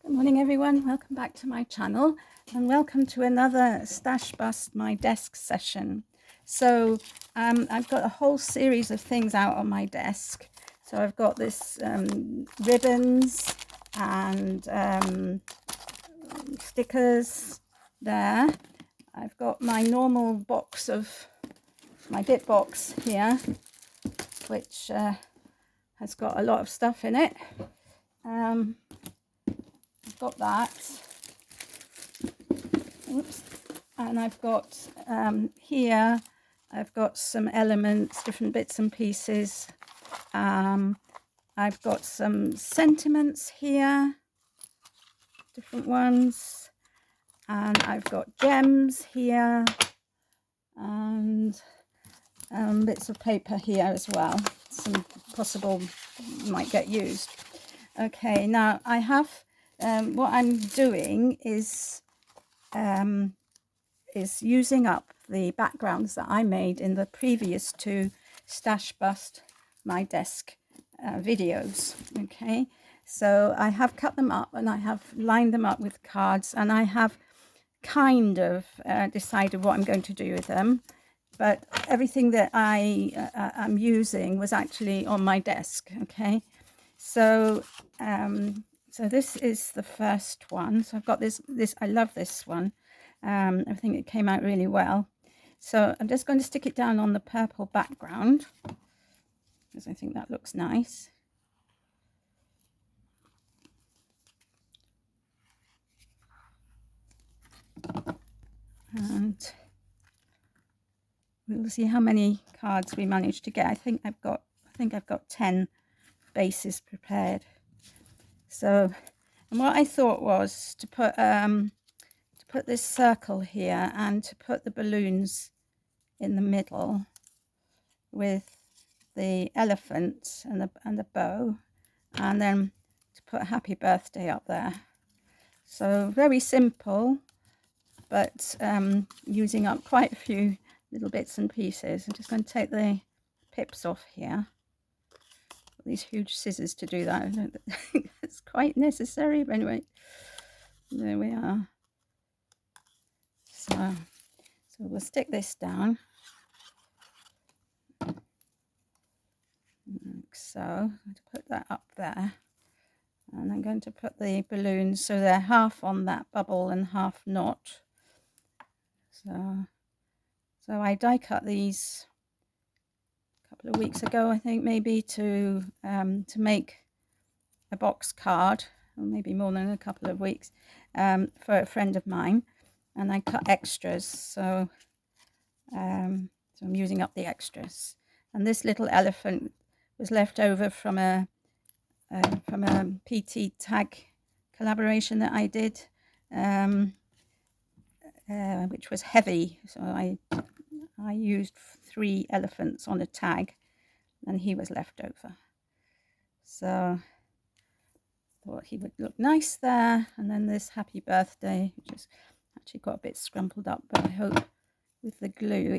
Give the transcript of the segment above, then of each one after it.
Good morning everyone, welcome back to my channel and welcome to another Stash Bust My Desk session. So I've got a whole series of things out on my desk. So I've got this ribbons and stickers there. I've got my normal box of my bit box here, which has got a lot of stuff in it. I've got that. Oops. And I've got here, I've got some elements, different bits and pieces. I've got some sentiments here, different ones. And I've got gems here and bits of paper here as well. Some possible might get used. Okay, now I have, what I'm doing is using up the backgrounds that I made in the previous two Stash Bust My Desk videos. Okay, so I have cut them up and I have lined them up with cards, and I have kind of decided what I'm going to do with them, but everything that I'm using was actually on my desk. Okay, so so this is the first one. So I've got this I love this one. I think it came out really well. So I'm just going to stick it down on the purple background because I think that looks nice. And we'll see how many cards we manage to get. I think I've got 10 bases prepared. So, and what I thought was to put this circle here and to put the balloons in the middle with the elephant and the bow, and then to put happy birthday up there. So very simple, but using up quite a few little bits and pieces. I'm just going to take the pips off here. These huge scissors to do that. I don't think it's quite necessary, but anyway, there we are. So we'll stick this down like so. I'm going to put that up there, and I'm going to put the balloons so they're half on that bubble and half not. So I die cut these a couple of weeks ago, I think, maybe, to make a box card, or maybe more than a couple of weeks, for a friend of mine, and I cut extras. So I'm using up the extras, and this little elephant was left over from a PT tag collaboration that I did, which was heavy. So I used 3 elephants on a tag, and he was left over. So thought he would look nice there. And then this happy birthday, which is actually got a bit scrumpled up, but I hope with the glue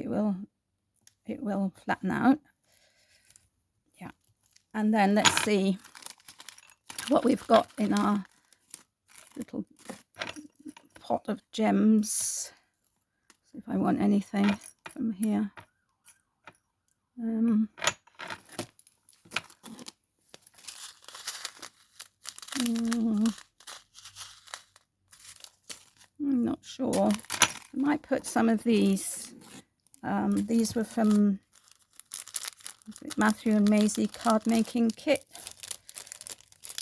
it will flatten out. Yeah. And then let's see what we've got in our little pot of gems. See if I want anything from here. I'm not sure. I might put some of these. These were from Matthew and Maisie card making kit,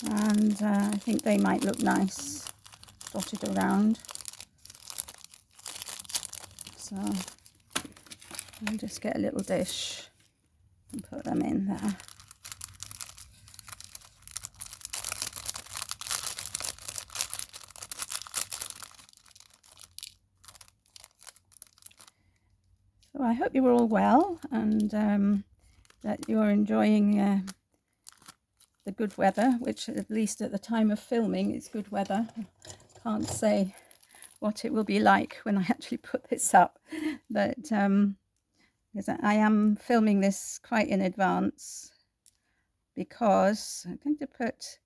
and I think they might look nice dotted around. So I'll just get a little dish and put them in there. So I hope you're all well, and that you're enjoying the good weather, which at least at the time of filming is good weather. Can't say what it will be like when I actually put this up, but because I am filming this quite in advance, because I'm going to put,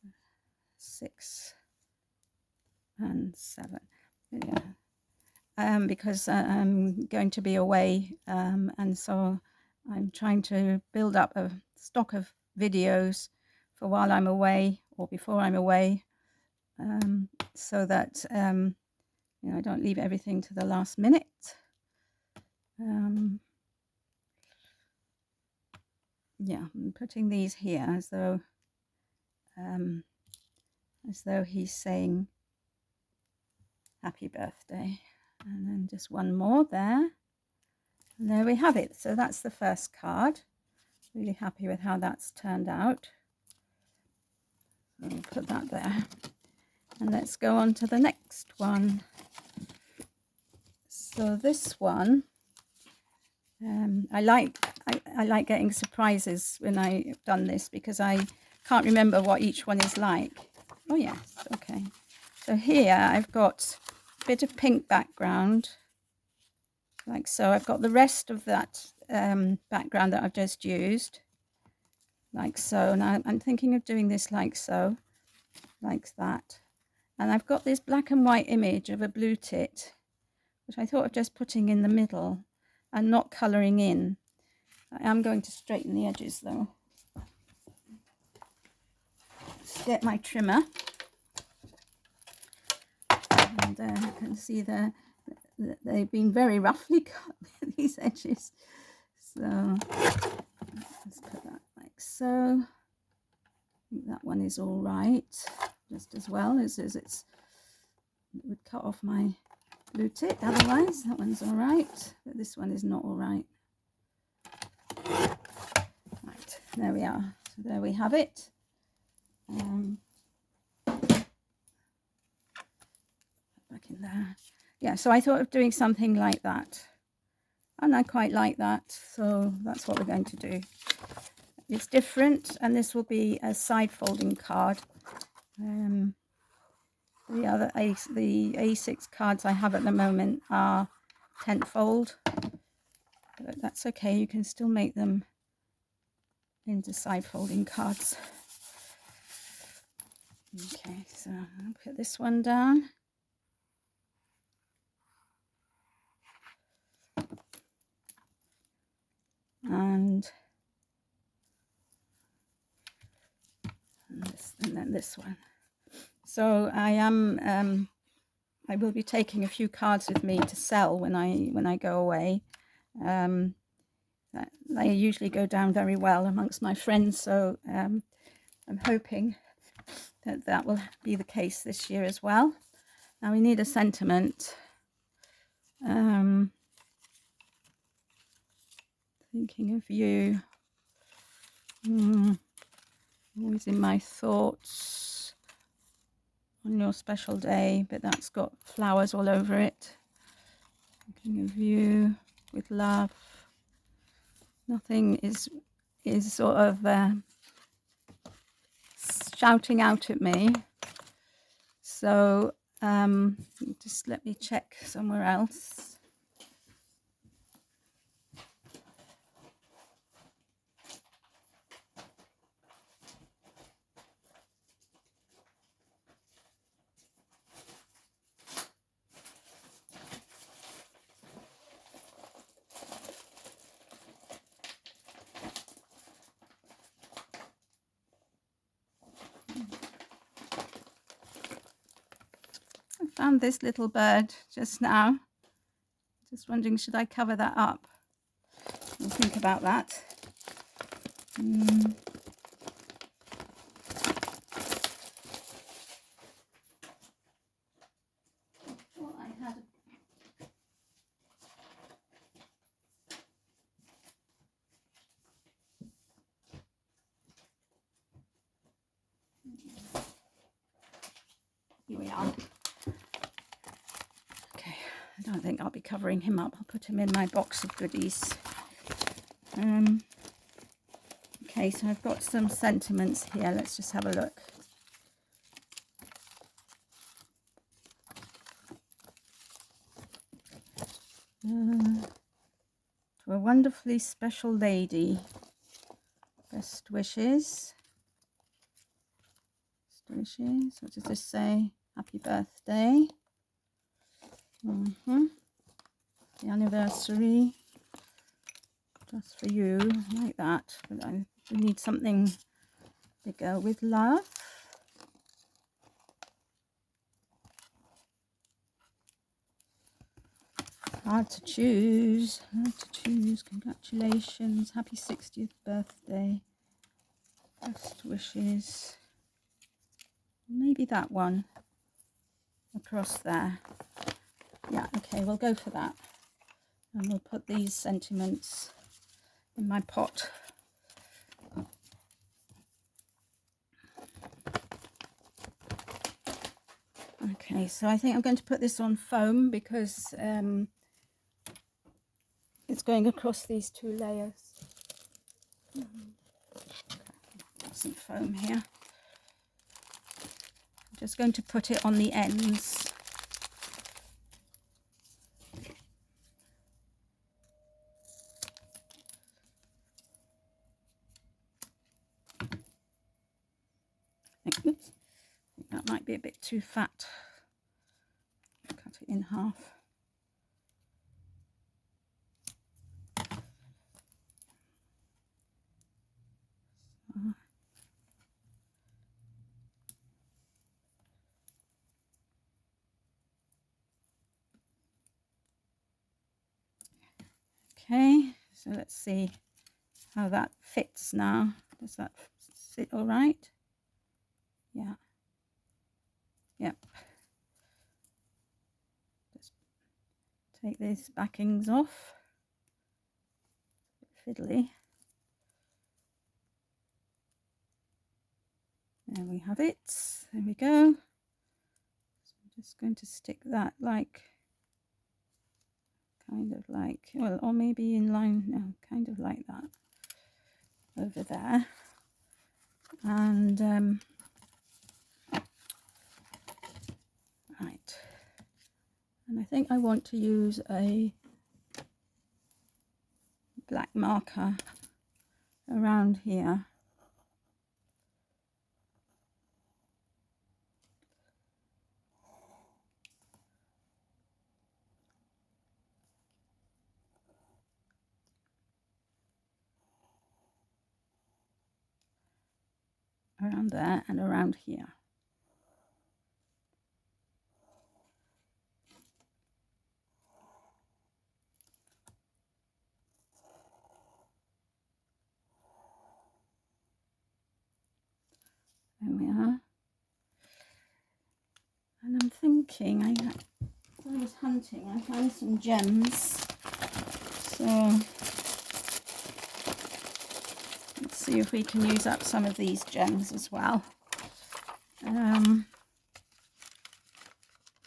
let's 6 and 7. Yeah. Because I'm going to be away, and so I'm trying to build up a stock of videos for while I'm away or before I'm away, so that you know, I don't leave everything to the last minute. Yeah, I'm putting these here as though he's saying happy birthday, and then just one more there, and there we have it. So that's the first card. Really happy with how that's turned out. So I'll put that there, and let's go on to the next one. So this one, I like getting surprises when I've done this, because I can't remember what each one is like. Oh yes, okay. So here I've got a bit of pink background, like so. I've got the rest of that background that I've just used, like so. Now I'm thinking of doing this like so, like that. And I've got this black and white image of a blue tit, which I thought of just putting in the middle and not colouring in. I am going to straighten the edges though. Let's get my trimmer. And you can see there that they've been very roughly cut, these edges. So let's put that like so. I think that one is all right, just as well as it would cut off my blue tit. Otherwise, that one's all right, but this one is not all right. Right, there we are. So there we have it. Back in there. Yeah, so I thought of doing something like that, and I quite like that, so that's what we're going to do. It's different, and this will be a side folding card. The other the A6 cards I have at the moment are 10th fold, but that's okay, you can still make them into side folding cards. Okay, so I'll put this one down. And then this one. So I will be taking a few cards with me to sell when I go away. They usually go down very well amongst my friends, so I'm hoping that will be the case this year as well. Now we need a sentiment. Thinking of you. Always in my thoughts on your special day, but that's got flowers all over it. Thinking of you with love. Nothing is sort of shouting out at me. So just let me check somewhere else. I found this little bird just now. Just wondering, should I cover that up? I'll think about that. Well, I had here we are. Okay, I don't think I'll be covering him up. I'll put him in my box of goodies. Okay, so I've got some sentiments here. Let's just have a look. To a wonderfully special lady, best wishes. wishes. What does this say? Happy birthday. The anniversary. Just for you, like that. But I need something bigger. With love. Hard to choose. Hard to choose. Congratulations. Happy 60th birthday. Best wishes. Maybe that one. Across there. Yeah, okay, we'll go for that. And we'll put these sentiments in my pot. Okay, so I think I'm going to put this on foam because it's going across these two layers. Got some foam here. I'm just going to put it on the ends. Oops, that might be a bit too fat. Cut it in half. Okay, so let's see how that fits now. Does that sit all right? Yeah. Yep. Just take these backings off. Fiddly. There we have it. There we go. So I'm just going to stick that like, kind of like, well, or maybe in line, no, kind of like that over there. And right. And I think I want to use a black marker around here. Around there and around here. There we are. And I'm thinking, I was hunting, I found some gems. So let's see if we can use up some of these gems as well.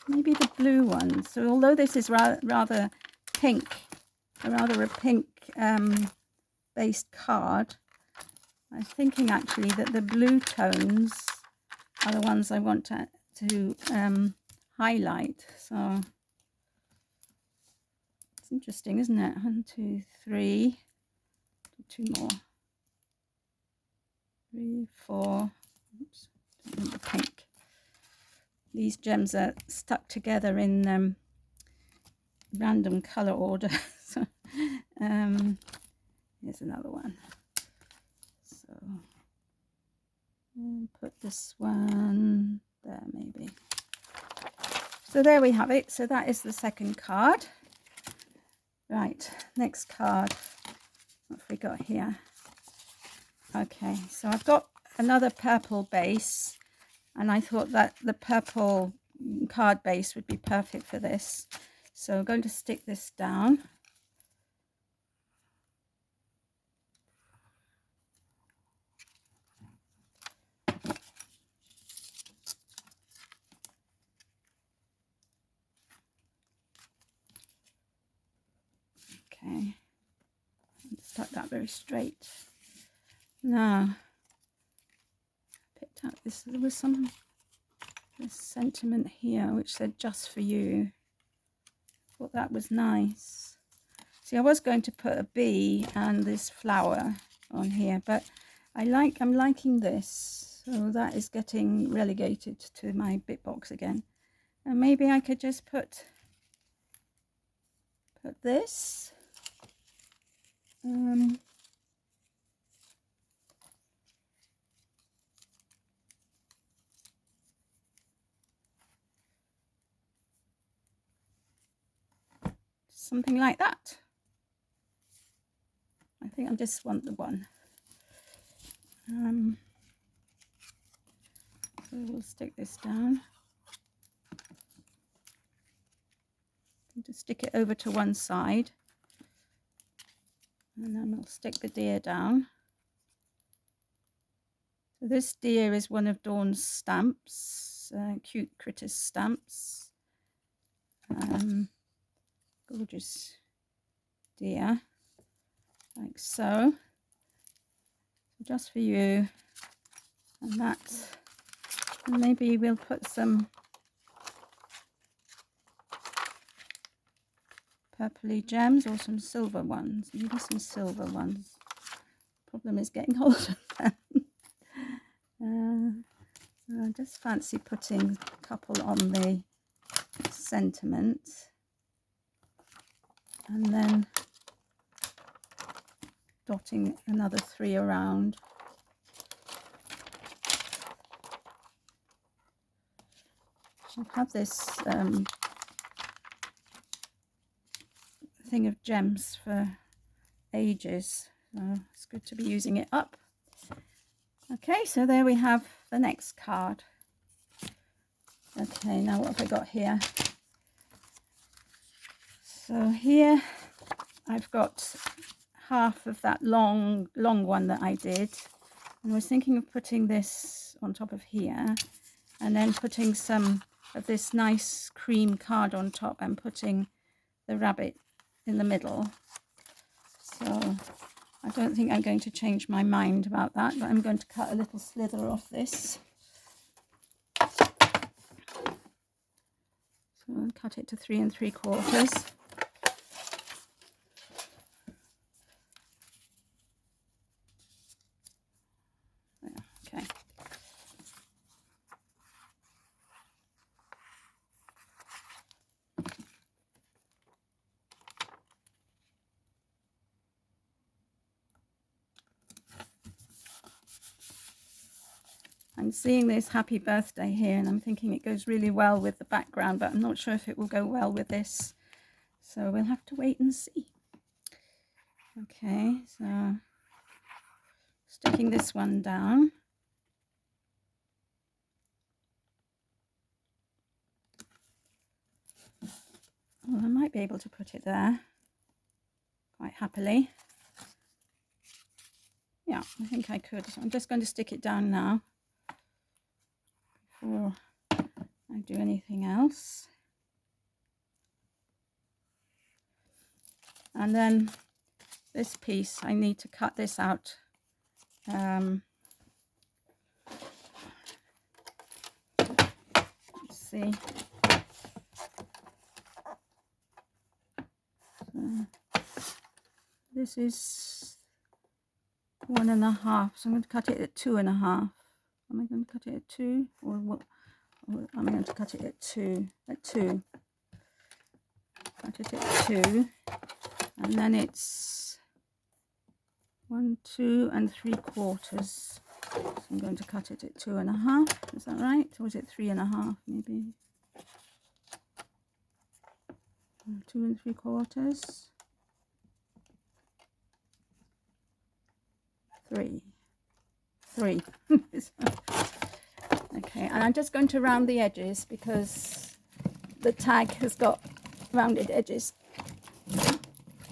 Maybe the blue ones. So although this is rather pink, rather a pink based card, I'm thinking actually that the blue tones are the ones I want to highlight. So it's interesting, isn't it? 1, 2, 3, 2 more, 3, 4. Oops, don't want the pink. These gems are stuck together in random color order. So here's another one. So I'll put this one there maybe. So there we have it. So that is the second card. Right, next card. What have we got here? Okay, so I've got another purple base, and I thought that the purple card base would be perfect for this. So I'm going to stick this down. Okay, stuck that very straight. Now, picked out this. There was this sentiment here which said "just for you." Thought that was nice. See, I was going to put a bee and this flower on here, but I'm liking this. So that is getting relegated to my bit box again. And maybe I could just put this. Something like that. I think I just want the one. So we'll stick this down. Just stick it over to one side. And then we'll stick the deer down. So this deer is one of Dawn's stamps, Cute Critters stamps. Gorgeous deer, like so. Just for you, and that. And maybe we'll put some purpley gems or some silver ones. Maybe some silver ones. Problem is getting hold of them. So I just fancy putting a couple on the sentiment, and then dotting another 3 around. I've had this thing of gems for ages, so it's good to be using it up. Okay, so there we have the next card. Okay, now what have I got here? So here I've got half of that long one that I did, and I was thinking of putting this on top of here, and then putting some of this nice cream card on top and putting the rabbit in the middle. So I don't think I'm going to change my mind about that, but I'm going to cut a little slither off this. So I'll cut it to 3 3/4. Okay. I'm seeing this happy birthday here, and I'm thinking it goes really well with the background, but I'm not sure if it will go well with this. So we'll have to wait and see. Okay, so sticking this one down. Well, I might be able to put it there quite happily. Yeah, I think I could. So I'm just going to stick it down now before I do anything else. And then this piece, I need to cut this out. Let's see. So this is 1.5, so I'm going to cut it at 2.5. Am I going to cut it at 2, or what? Or am I going to cut it at 2? At 2. Cut it at 2, and then it's 1, 2 3/4. So I'm going to cut it at 2.5. Is that right? Or is it 3.5? Maybe 2 3/4. 3. Okay, and I'm just going to round the edges because the tag has got rounded edges.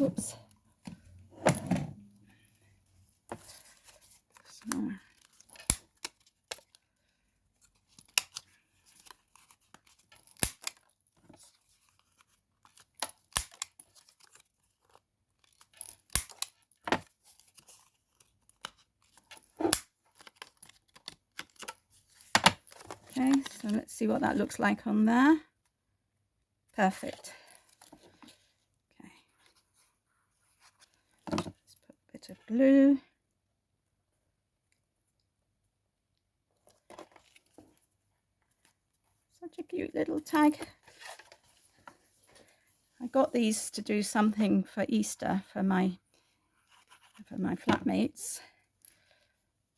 Oops. So. Okay, so let's see what that looks like on there. Perfect. Okay. Let's put a bit of glue. Such a cute little tag. I got these to do something for Easter for my flatmates.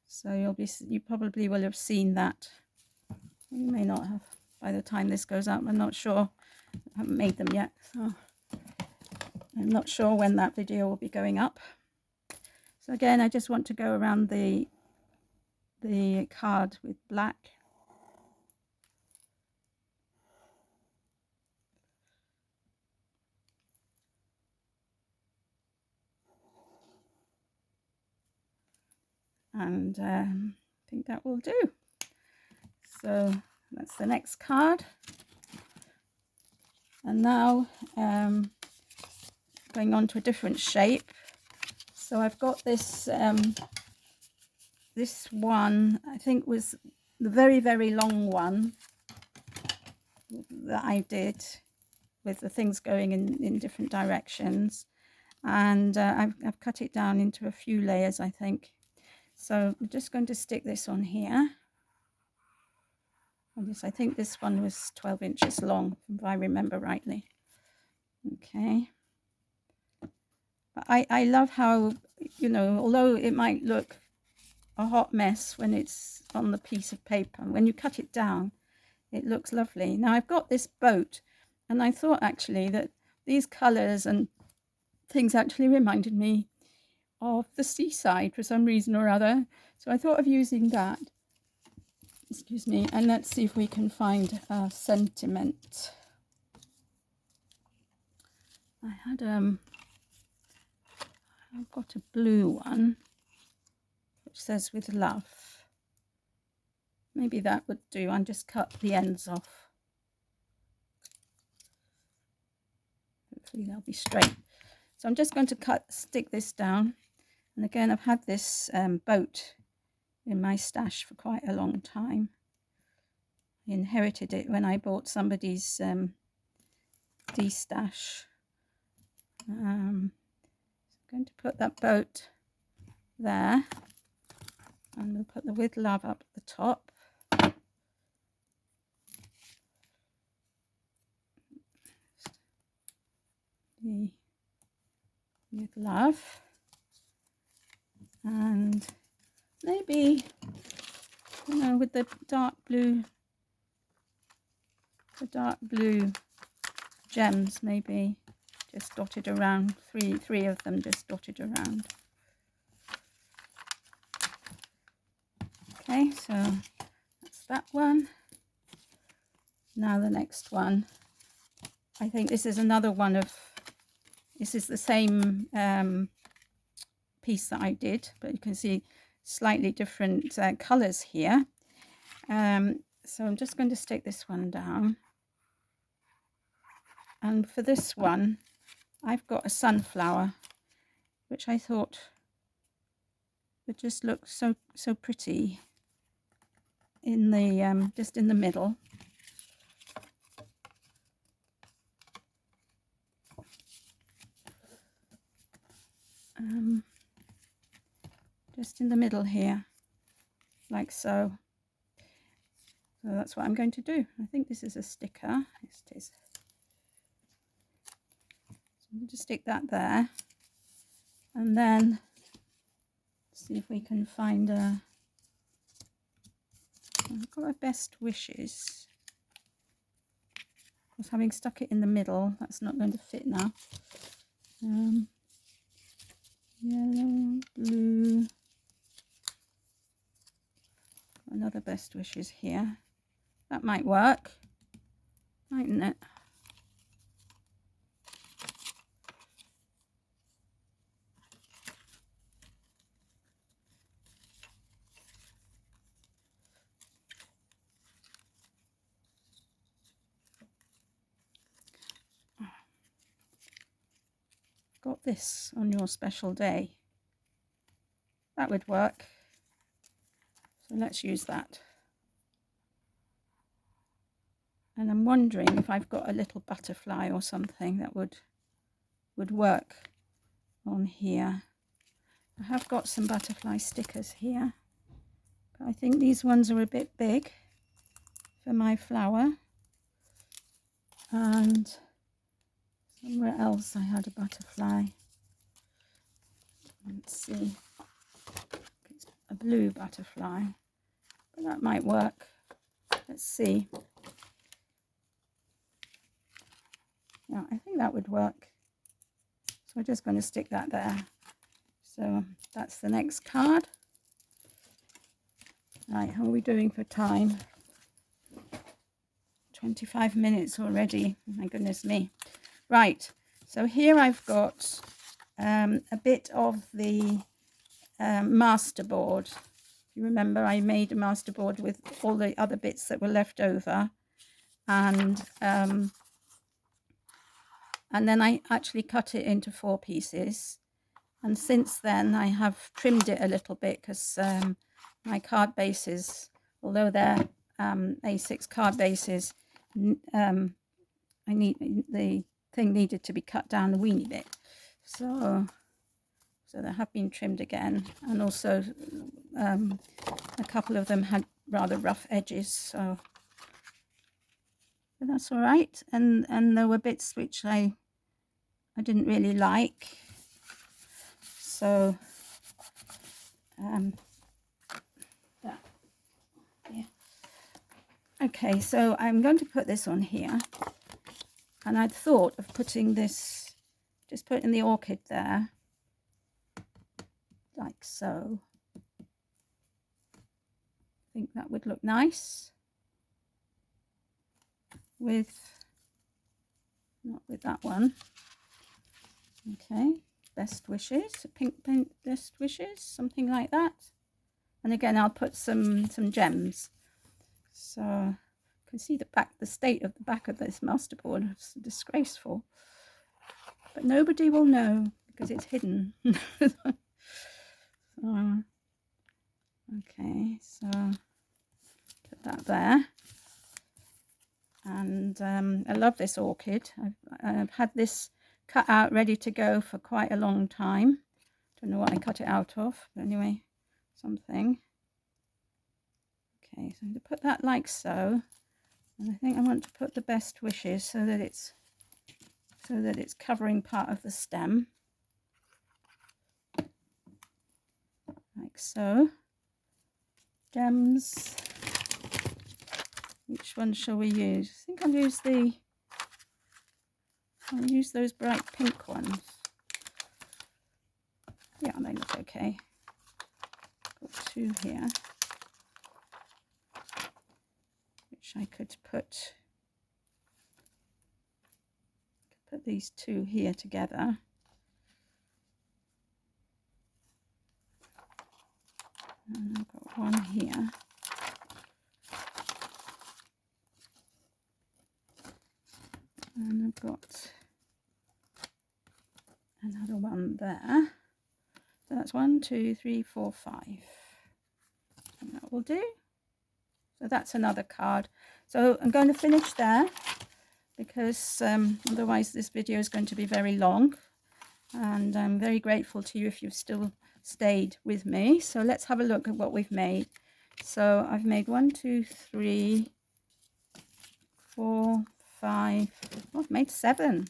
So you probably will have seen that. You may not have by the time this goes up. I'm not sure. I haven't made them yet, so I'm not sure when that video will be going up. So again, I just want to go around the card with black. And I think that will do. So that's the next card. And now going on to a different shape. So I've got this this one, I think was the very, very long one that I did with the things going in different directions. And I've cut it down into a few layers, I think. So I'm just going to stick this on here. And I think this one was 12 inches long, if I remember rightly. Okay. I love how, you know, although it might look a hot mess when it's on the piece of paper, when you cut it down, it looks lovely. Now I've got this boat, and I thought actually that these colours and things actually reminded me of the seaside for some reason or other. So I thought of using that. Excuse me, and let's see if we can find a sentiment. I had I've got a blue one which says with love. Maybe that would do. I'll just cut the ends off. Hopefully they'll be straight. So I'm just going to stick this down. And again, I've had this boat in my stash for quite a long time. I inherited it when I bought somebody's de-stash. So I'm going to put that boat there, and we'll put the with love up at the top. The with love, and maybe, you know, with the dark blue gems, maybe just dotted around, three of them just dotted around. Okay, so that's that one. Now the next one, I think this is another one of, this is the same piece that I did, but you can see slightly different colours here. So I'm just going to stick this one down. And for this one, I've got a sunflower, which I thought would just look so pretty in the just in the middle. Just in the middle here, like so. So that's what I'm going to do. I think this is a sticker. Yes, it is. So I'm going to stick that there, and then see if we can find a. I've got a best wishes. I was having stuck it in the middle. That's not going to fit now. Yellow, blue. Another best wishes here. That might work, mightn't it? Got this on your special day. That would work. So let's use that. And I'm wondering if I've got a little butterfly or something that would work on here. I have got some butterfly stickers here, but I think these ones are a bit big for my flower. And somewhere else I had a butterfly. Let's see. It's a blue butterfly, but that might work. Let's see. Yeah, I think that would work. So we're just going to stick that there. So that's the next card. Right, how are we doing for time? 25 minutes already. My goodness me. Right, so here I've got a bit of the masterboard. You remember I made a masterboard with all the other bits that were left over, and then I actually cut it into 4 pieces. And since then I have trimmed it a little bit because my card bases, although they're A6 card bases, the thing needed to be cut down a weeny bit. So they have been trimmed again, and also a couple of them had rather rough edges, but that's all right. And there were bits which I didn't really like, so that, yeah. Okay, so I'm going to put this on here, and I'd thought of putting this, just putting the orchid there like so. I think that would look nice with, not with that one. Okay, best wishes, pink paint, best wishes, something like that. And again, I'll put some gems. So you can see the state of the back of this masterboard. It's disgraceful, but nobody will know because it's hidden. Okay, so put that there. And I love this orchid. I've had this cut out ready to go for quite a long time. Don't know what I cut it out of, but anyway, something. Okay, so I'm going to put that like so, and I think I want to put the best wishes so that it's covering part of the stem, like so. Gems. Which one shall we use? I think I'll use those bright pink ones. Yeah, they look okay. Got 2 here, which I could put these 2 here together. And I've got 1 here. And I've got another one there. So that's 1, 2, 3, 4, 5. And that will do. So that's another card. So I'm going to finish there because otherwise this video is going to be very long. And I'm very grateful to you if you've still stayed with me. So let's have a look at what we've made. So I've made 1, 2, 3, 4, 5. Oh, I've made 7.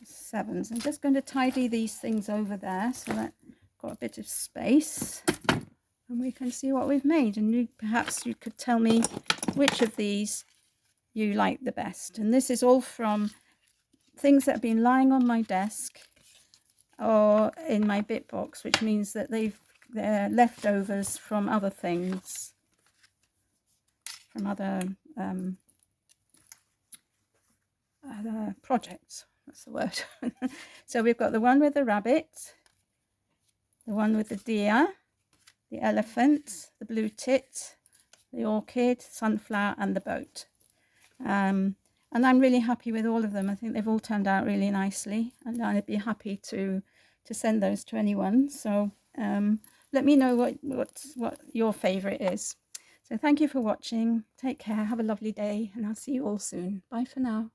7. So I'm just going to tidy these things over there so that I've got a bit of space, and we can see what we've made. And perhaps you could tell me which of these you like the best. And this is all from things that have been lying on my desk or in my bit box, which means that they're leftovers from other things, from other projects. That's the word. So we've got the one with the rabbit, the one with the deer, the elephant, the blue tit, the orchid, sunflower, and the boat. And I'm really happy with all of them. I think they've all turned out really nicely, and I'd be happy to send those to anyone. So let me know what your favorite is. So thank you for watching. Take care. Have a lovely day, and I'll see you all soon. Bye for now.